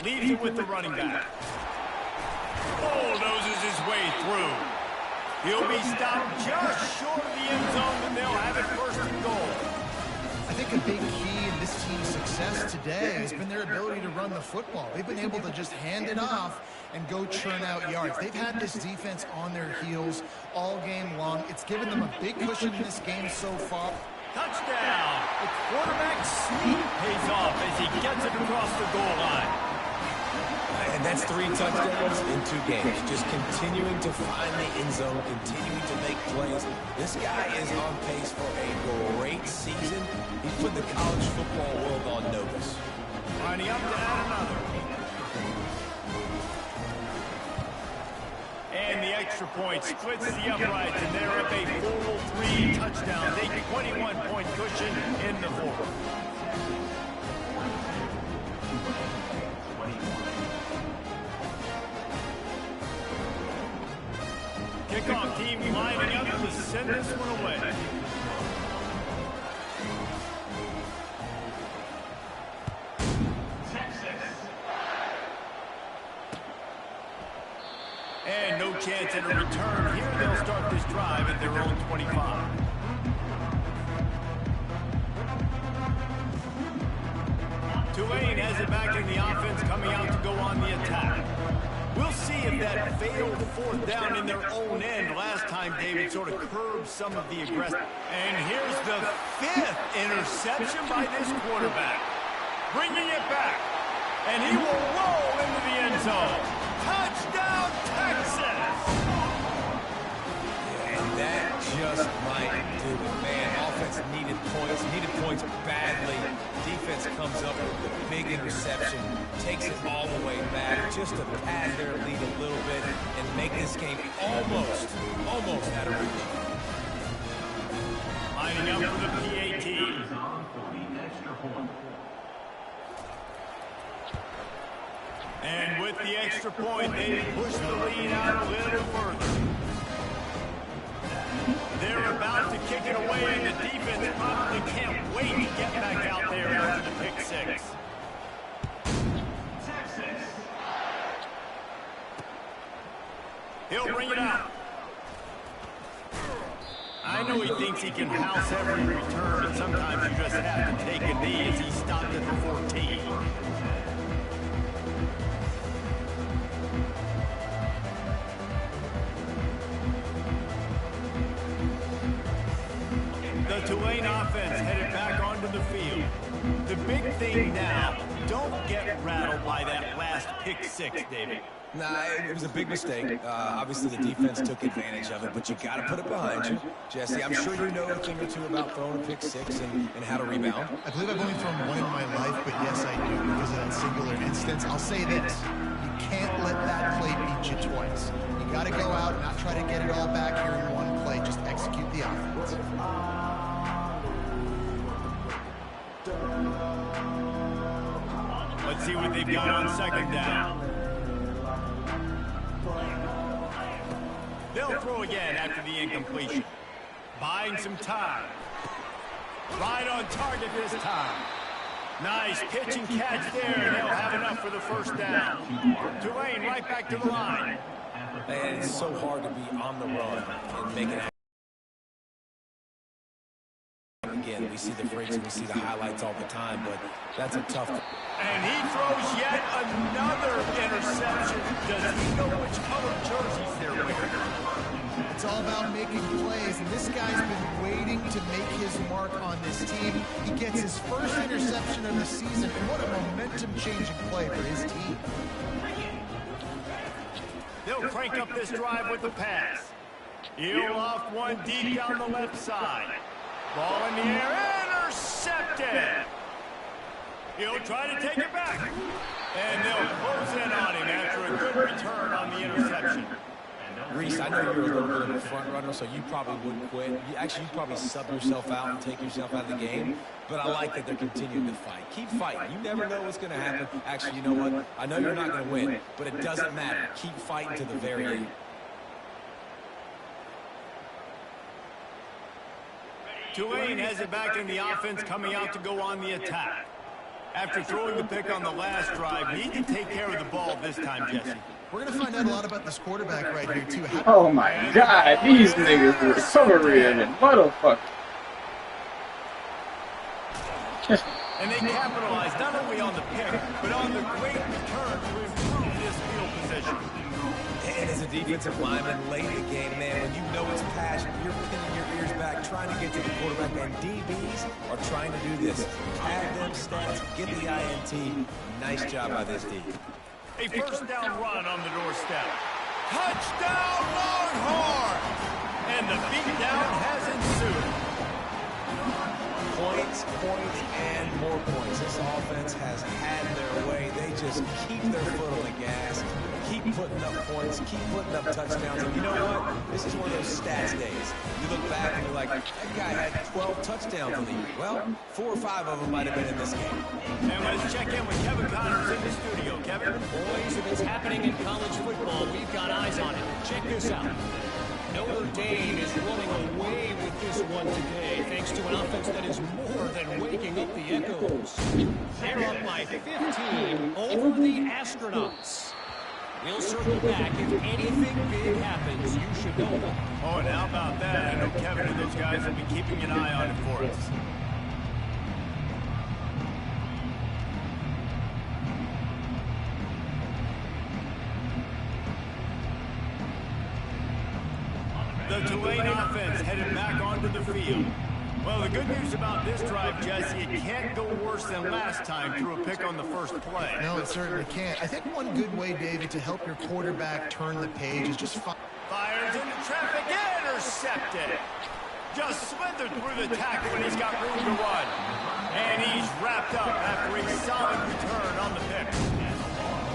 Leads it with the running back. Bulldozes his way through. He'll be stopped just short of the end zone, and they'll have it 1st and goal. I think a big key in this team's success today has been their ability to run the football. They've been able to just hand it off and go churn out yards. They've had this defense on their heels all game long. It's given them a big cushion in this game so far. Touchdown! The quarterback sneak pays off as he gets it across the goal line. And that's 3 touchdowns in 2 games. Just continuing to find the end zone, continuing to make plays. This guy is on pace for a great season. He's put the college football world on notice. Lining up to add another. And the extra point splits the uprights, and they're up a full 3 touchdowns, a 21-point cushion in the 4th. Kickoff team lining up to send this one away. And no chance at a return here. They'll start this drive at their own 25. Tulane has it back in the offense, coming out to go on the attack. We'll see if that failed 4th down in their own end last time David sort of curbed some of the aggressive. And here's the 5th interception by this quarterback. Bringing it back. And he will roll into the end zone. Touchdown, Texas! And that just might do it, man. Offense needed points badly. Defense comes up with a big interception, takes it all the way back just to pad their lead a little bit and make this game almost out of reach. Lining up for the PAT. And with the extra point, they push the lead out a little further. They're about to kick it away, and the defense probably can't wait to get back out there after the pick 6. He'll bring it out. I know he thinks he can house every return, but sometimes you just have to take a knee as he stopped at the 14. The Tulane offense headed back onto the field. The big thing now, don't get rattled by that last pick 6, David. Nah, it was a big mistake. Obviously, the defense took advantage of it, but you got to put it behind you. Jesse, I'm sure you know a thing or two about throwing a pick 6 and how to rebound. I believe I've only thrown one in my life, but yes, I do because of that singular instance. I'll say this. You can't let that play beat you twice. You got to go out and not try to get it all back here in one play. Just execute the offense. Let's see what they've got on 2nd down. They'll throw again after the incompletion. Buying some time. Right on target this time. Nice pitch and catch there, and they'll have enough for the 1st down. Tulane right back to the line. And it's so hard to be on the run and make it happen. Again, we see the breaks, we see the highlights all the time, but that's a tough one. And he throws yet another interception. Does he know which color jerseys they're wearing? It's all about making plays, and this guy's been waiting to make his mark on this team. He gets his first interception of the season, and what a momentum-changing play for his team. They'll crank up this drive with the pass. He'll off one deep down the left side. Ball in the air, intercepted. He'll try to take it back. And they'll close in on him after a good return on the interception. Reese, I know you're a little bit of a front runner, so you probably wouldn't quit. You'd probably sub yourself out and take yourself out of the game. But I like that they're continuing to fight. Keep fighting. You never know what's going to happen. Actually, you know what? I know you're not going to win, but it doesn't matter. Keep fighting to the very end. Tulane has it back in the offense, coming out to go on the attack. After throwing the pick on the last drive, need to take care of the ball this time, Jesse. We're going to find out a lot about this quarterback right here, too. Oh, my God. These niggas were so real and motherfucker. And they capitalized not only on the pick, but on the great return to improve this field position. And as a defensive lineman late in the game, man, when you know it's passion, you're pinning your ears back, trying to get to the quarterback, and DBs are trying to do this. Add them stats, get the INT. Nice job by this D. A first down run on the doorstep. Touchdown, Longhorn! And the beatdown has ensued. Points, and more points. This offense has had their way. They just keep their foot on the gas, keep putting up points, keep putting up touchdowns. And you know what? This is one of those stats days. You look back and you're like, that guy had 12 touchdowns in the year. Well, 4 or 5 of them might have been in this game. And let's check in with Kevin Connors in the studio. Kevin? Boys, if it's happening in college football, we've got eyes on it. Check this out. Notre Dame is running away with this one today, thanks to an offense that is more than waking up the echoes. They're up by 15 over the Astronauts. We'll circle back. If anything big happens, you should know about it. Oh, and how about that? I know Kevin and those guys will be keeping an eye on it for us. The Tulane offense headed back onto the field. Well, the good news about this drive, Jesse, it can't go worse than last time through a pick on the first play. No, it certainly can't. I think one good way, David, to help your quarterback turn the page is just fires into traffic, intercepted. Just slithered through the tackle when he's got room to run. And he's wrapped up after a solid return on the pick.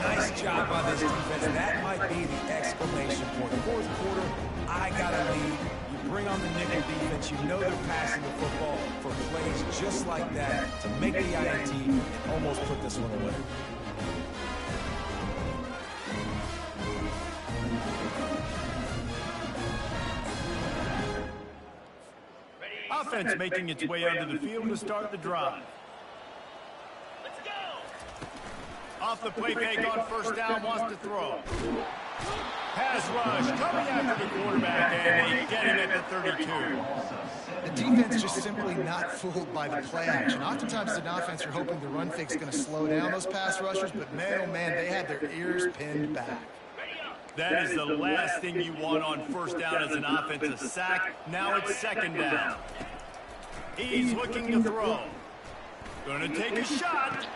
Nice job by this defense. That might be the exclamation point. Fourth quarter, I got a lead. You bring on the nickel defense. You know they're passing the football for plays just like that to make the INT and almost put this one away. Offense making its way onto the field to start the drive. Off the play fake on first down, wants to throw. Pass rush, coming after the quarterback, and they get him at the 32. The defense just simply not fooled by the play action. Oftentimes, as an offense, you're hoping the run fake is going to slow down those pass rushers, but man, oh man, they had their ears pinned back. That is the last thing you want on first down as an offensive sack. Now it's second down. He's looking to throw. Going to take a shot.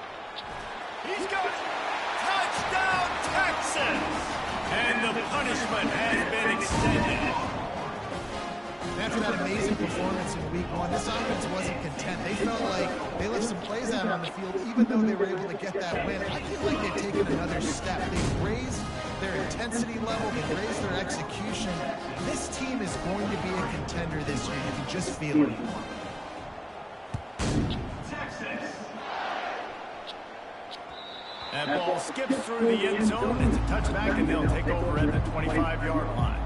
He's got it. Touchdown, Texas! And the punishment has been extended. After that amazing performance in week 1, this offense wasn't content. They felt like they left some plays out on the field, even though they were able to get that win. I feel like they've taken another step. They've raised their intensity level. They've raised their execution. This team is going to be a contender this year. You can just feel it. That ball skips through the end zone. It's a touchback, and they'll take over at the 25-yard line.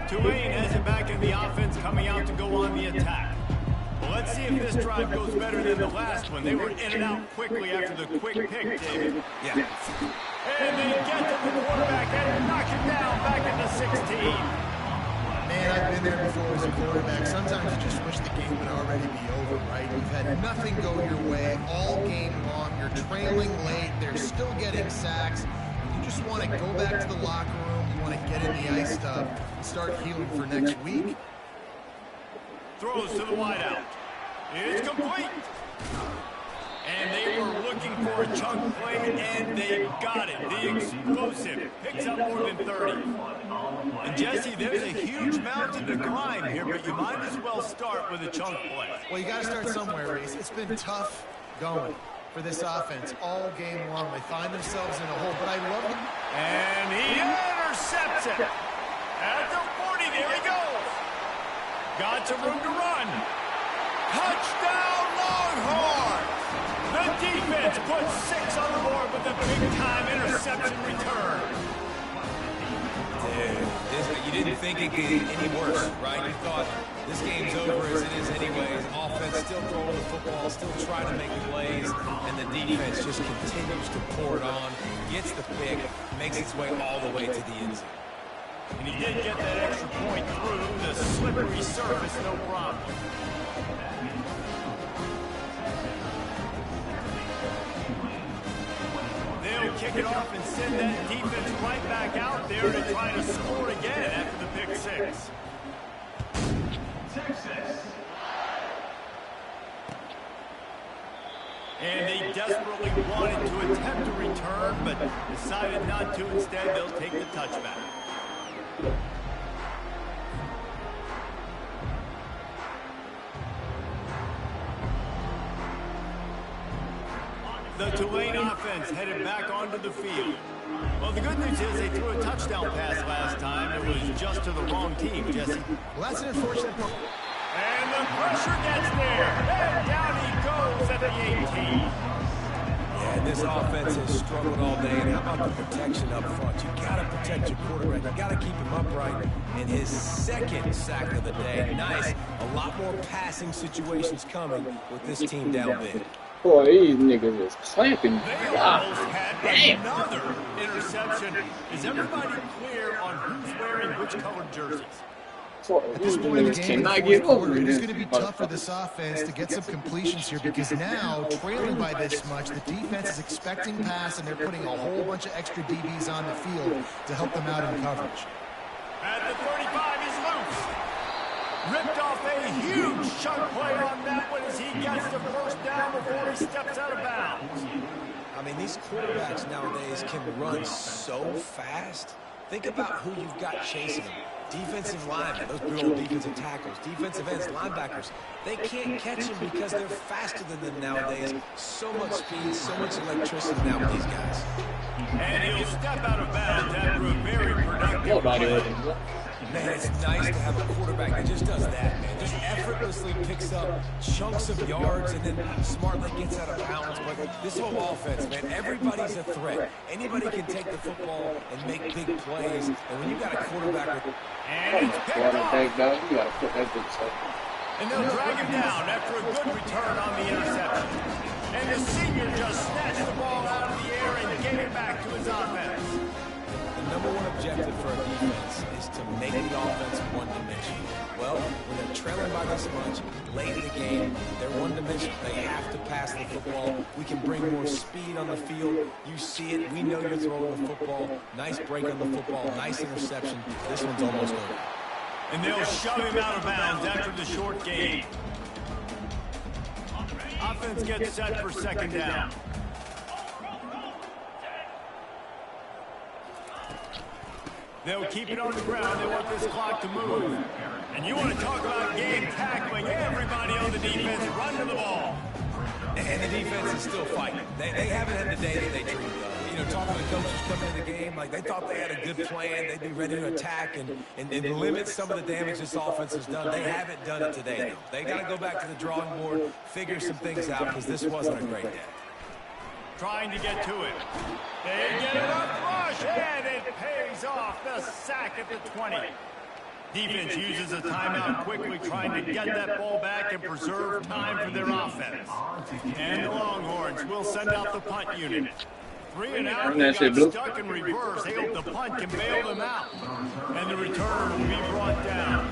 Tulane has it back in the offense, coming out to go on the attack. Well, let's see if this drive goes better than the last one. They were in and out quickly after the quick pick, David. Yeah. And they get to the quarterback and knock him down back at the 16. Man, I've been there before as a quarterback. Sometimes you just wish the game would already be over, right? You've had nothing go your way all game long. You're trailing late. They're still getting sacks. You just want to go back to the locker room. You want to get in the ice tub and start healing for next week. Throws to the wideout. It's complete. And they were looking for a chunk play, and they got it. The explosive picks up more than 30. And, Jesse, there's a huge mountain to climb here, but you might as well start with a chunk play. Well, you got to start somewhere, Reese. It's been tough going for this offense all game long. They find themselves in a hole, but I love them. And he intercepts it. At the 40, there he goes. Got some room to run. Touchdown, Longhorns! The defense puts 6 on the board with a big-time interception return. Dude, you didn't think it could get any worse, right? You thought this game's over as it is anyways. Offense still throwing the football, still trying to make plays, and the defense just continues to pour it on, gets the pick, makes its way all the way to the end zone. And he did get that extra point through the slippery surface, no problem. They'll kick it off and send that defense right back out there to try to score again after the pick 6. And they desperately wanted to attempt a return, but decided not to. Instead, they'll take the touchback. The Tulane offense headed back onto the field. Well, the good news is they threw a touchdown pass last time. It was just to the wrong team, Jesse. Well, that's an unfortunate point. And the pressure gets there. And down he goes at the 18. Yeah, this offense has struggled all day. And how about the protection up front? You got to protect your quarterback. You got to keep him upright. And his second sack of the day. Nice. A lot more passing situations coming with this team down big. Boy, these niggas is clamping. They almost had another interception. Is everybody clear on who's wearing which colored jerseys? At this point in the game, it is going to be tough for this offense to get some completions here because now, trailing by this much, the defense is expecting pass, and they're putting a whole bunch of extra DBs on the field to help them out in coverage. At the 35, he's loose. Ripped off a huge chunk play on that one as he gets the first down before he steps out of bounds. I mean, these quarterbacks nowadays can run so fast. Think about who you've got chasing them. Defensive linemen, those big old defensive tackles, defensive ends, linebackers. They can't catch them because they're faster than them nowadays. So much speed, so much electricity now with these guys. And he'll step out of bounds after a very productive play. Man, it's nice to have a quarterback that just does that, man. Just effortlessly picks up chunks of yards and then smartly gets out of bounds. But this whole offense, man, everybody's a threat. Anybody can take the football and make big plays. And when you got a quarterback with... And it's picked off. And they'll drag him down after a good return on the interception. And the senior just snatched the ball out of the air and gave it back to his offense. The number one objective for a defense is to make the offense one-dimensional. Well, when they're trailing by this much, late in the game, they're one-dimensional. They have to pass the football. We can bring more speed on the field. You see it. We know you're throwing the football. Nice break on the football. Nice interception. This one's almost over. And they'll shove him out of bounds after the short gain. Offense gets set for second down. They'll keep it on the ground. They want this clock to move. And you want to talk about game tackling. Everybody on the defense run to the ball. And the defense is still fighting. They haven't had the day that they dreamed of. You know, talking to the coaches coming in the game, like they thought they had a good plan. They'd be ready to attack and limit some of the damage this offense has done. They haven't done it today, though. They got to go back to the drawing board, figure some things out, because this wasn't a great day. Trying to get to it. They get it up rush, and it pays off. The sack at the 20. Defense uses a timeout quickly, trying to get that ball back and preserve time for their offense. And the Longhorns will send out the punt unit. 3 and out, they got stuck in reverse. They hope the punt can bail them out. And the return will be brought down.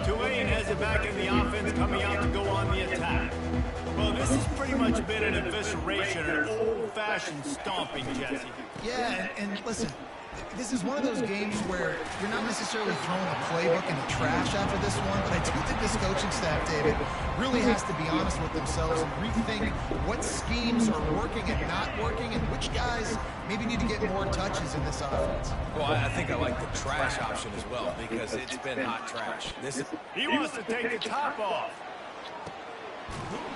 Tulane has it back in the offense, coming out to go on the attack. Well, this has pretty much been an evisceration, an old-fashioned stomping, Jesse. Yeah, and listen, this is one of those games where you're not necessarily throwing the playbook in the trash after this one, but I do think this coaching staff, David, really has to be honest with themselves and rethink what schemes are working and not working and which guys maybe need to get more touches in this offense. Well, I think I like the trash option as well because it's been hot trash. He wants to take the top off.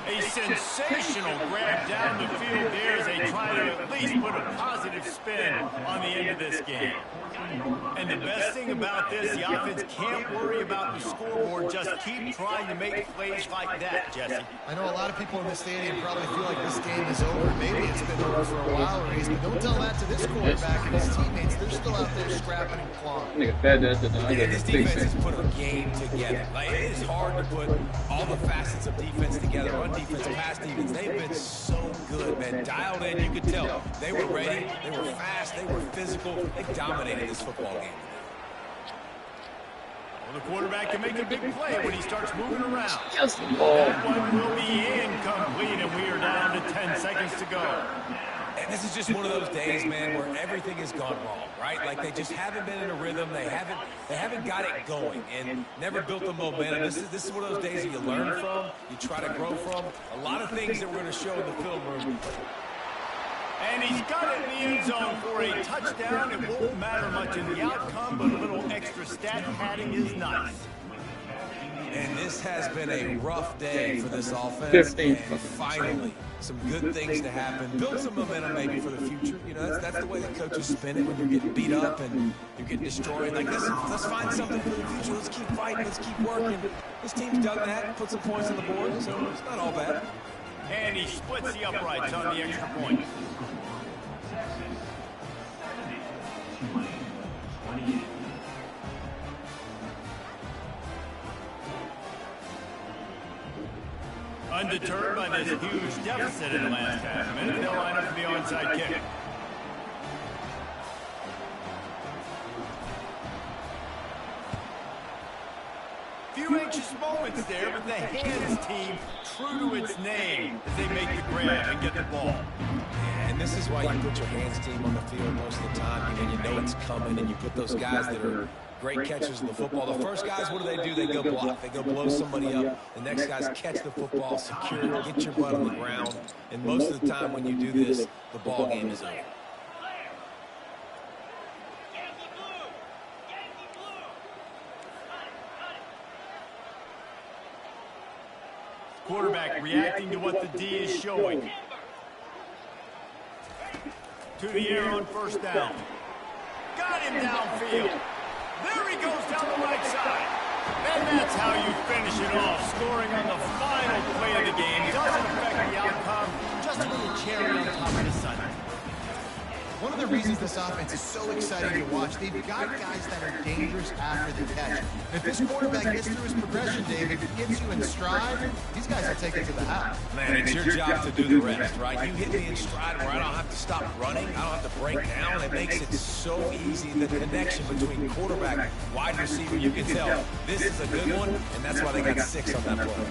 A sensational grab down the field there as they try to at least put a positive spin on the end of this game. And the best thing about this, the offense can't worry about the scoreboard. Just keep trying to make plays like that, Jesse. I know a lot of people in the stadium probably feel like this game is over. Maybe it's been over for a while, Reese, but don't tell that to this quarterback and his teammates. They're still out there scrapping and clawing. This defense has put a game together. Like, it is hard to put all the facets of defense together. Run defense, pass defense. They've been so good, man. Dialed in, you could tell. They were ready. They were fast. They were physical. They dominated this football game. Well, the quarterback can make a big play when he starts moving around. Just the ball. That one will be incomplete, and we are down to 10 seconds to go. And this is just one of those days, man, where everything has gone wrong, right? Like they just haven't been in a rhythm. They haven't got it going and never built the momentum. This is one of those days that you learn from, you try to grow from. A lot of things that we're going to show in the film room. And he's got it in the end zone for a touchdown. It won't matter much in the outcome, but a little extra stat padding is nice. And this has been a rough day for this offense. 15. And finally, some good things to happen. Build some momentum maybe for the future. You know, that's the way that coaches spin it when you're getting beat up and you're getting destroyed. Like, let's find something for the future. Let's keep fighting. Let's keep working. This team's done that, put some points on the board, so it's not all bad. And he splits the uprights on the extra point. Undeterred by this huge deficit in the last half minute, they'll line up for the onside kick. Few anxious moments there, but the hands team true to its name as they make the grab and get the ball. And this is why you put your hands team on the field most of the time. You know it's coming, and you put those guys that are great catchers of the football. The first guys, what do? They go block. They go blow somebody up. The next guys catch the football, secure it, get your butt on the ground. And most of the time when you do this, the ball game is over. Quarterback reacting to what the D is showing. To the air on first down. Got him downfield. There he goes down the right side. And that's how you finish it off, scoring on the final play of the game. Doesn't affect the outcome, just a little cherry on top of the Sunday. One of the reasons this offense is so exciting to watch, they've got guys that are dangerous after the catch. And if this quarterback gets through his progression, David, gets you in stride, these guys will take it to the house. Man, it's your job to do the rest, right? You hit me in stride where I don't have to stop running. I don't have to break down. It makes it so easy. The connection between quarterback, wide receiver, you can tell this is a good one, and that's why they got 6 on that play.